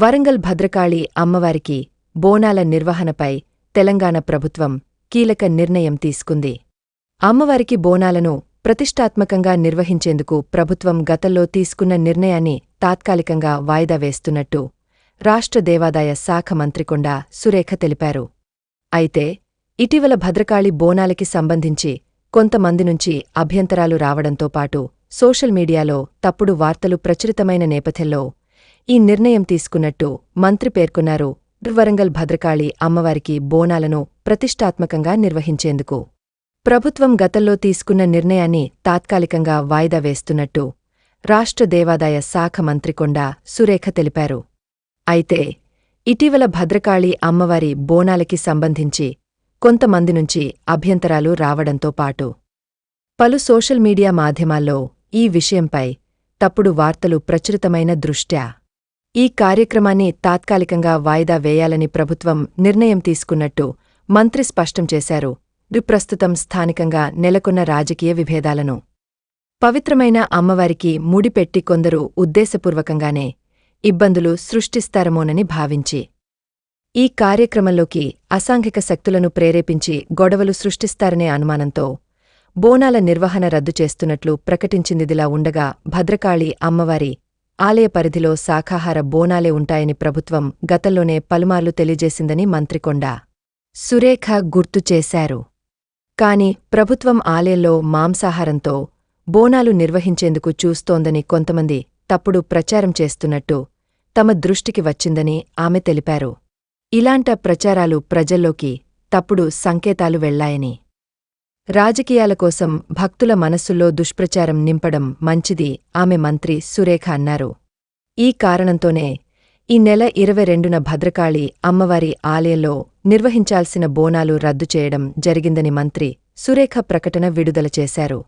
వరంగల్ భద్రకాళి అమ్మవారికి బోనాల నిర్వహణపై తెలంగాణ ప్రభుత్వం కీలక నిర్ణయం తీసుకుంది. అమ్మవారికి బోనాలను ప్రతిష్టాత్మకంగా నిర్వహించేందుకు ప్రభుత్వం గతంలో తీసుకున్న నిర్ణయాన్ని తాత్కాలికంగా వాయిదా వేస్తున్నట్టు రాష్ట్ర దేవాదాయ శాఖ మంత్రి కొండా సురేఖ తెలిపారు. అయితే ఇటీవల భద్రకాళి బోనాలకి సంబంధించి కొంతమంది నుంచి అభ్యంతరాలు రావడంతో పాటు సోషల్ మీడియాలో తప్పుడు వార్తలు ప్రచురితమైన నేపథ్యంలో ఈ నిర్ణయం తీసుకున్నట్టు మంత్రి పేర్కొన్నారు. వరంగల్ భద్రకాళి అమ్మవారికి బోనాలను ప్రతిష్టాత్మకంగా నిర్వహించేందుకు ప్రభుత్వం గతంలో తీసుకున్న నిర్ణయాన్ని తాత్కాలికంగా వాయిదా వేస్తున్నట్టు రాష్ట్ర దేవాదాయ శాఖ మంత్రి కొండా సురేఖ తెలిపారు. అయితే ఇటీవల భద్రకాళి అమ్మవారి బోనాలకి సంబంధించి కొంతమంది నుంచి అభ్యంతరాలు రావడంతో పాటు పలు సోషల్ మీడియా మాధ్యమాల్లో ఈ విషయంపై తప్పుడు వార్తలు ప్రచురితమైన దృష్ట్యా ఈ కార్యక్రమాన్ని తాత్కాలికంగా వాయిదా వేయాలని ప్రభుత్వం నిర్ణయం తీసుకున్నట్టు మంత్రి స్పష్టం చేశారు. ప్రస్తుతం స్థానికంగా నెలకొన్న రాజకీయ విభేదాలను పవిత్రమైన అమ్మవారికి ముడిపెట్టి కొందరు ఉద్దేశపూర్వకంగానే ఇబ్బందులు సృష్టిస్తారమోనని భావించి ఈ కార్యక్రమంలోకి అసాంఘిక శక్తులను ప్రేరేపించి గొడవలు సృష్టిస్తారనే అనుమానంతో బోనాల నిర్వహణ రద్దు చేస్తున్నట్లు ప్రకటించిందిదిలా ఉండగా భద్రకాళి అమ్మవారి ఆలయ పరిధిలో శాఖాహార బోనాలే ఉంటాయని ప్రభుత్వం గతంలోనే పలుమార్లు తెలియజేసిందని మంత్రి కొండా సురేఖ గుర్తు చేశారు. కాని ప్రభుత్వం ఆలయంలో మాంసాహారంతో బోనాలు నిర్వహించేందుకు చూస్తోందని కొంతమంది తప్పుడు ప్రచారం చేస్తున్నట్టు తమ దృష్టికి వచ్చిందని ఆమె తెలిపారు. ఇలాంటి ప్రచారాలు ప్రజల్లోకి తప్పుడు సంకేతాలు వెళ్లాయని, రాజకీయాల కోసం భక్తుల మనస్సుల్లో దుష్ప్రచారం నింపడం మంచిది ఆమె మంత్రి సురేఖ అన్నారు. ఈ కారణంతోనే ఈ నెల 22న భద్రకాళి అమ్మవారి ఆలయంలో నిర్వహించాల్సిన బోనాలు రద్దు చేయడం జరిగిందని మంత్రి సురేఖ ప్రకటన విడుదల చేశారు.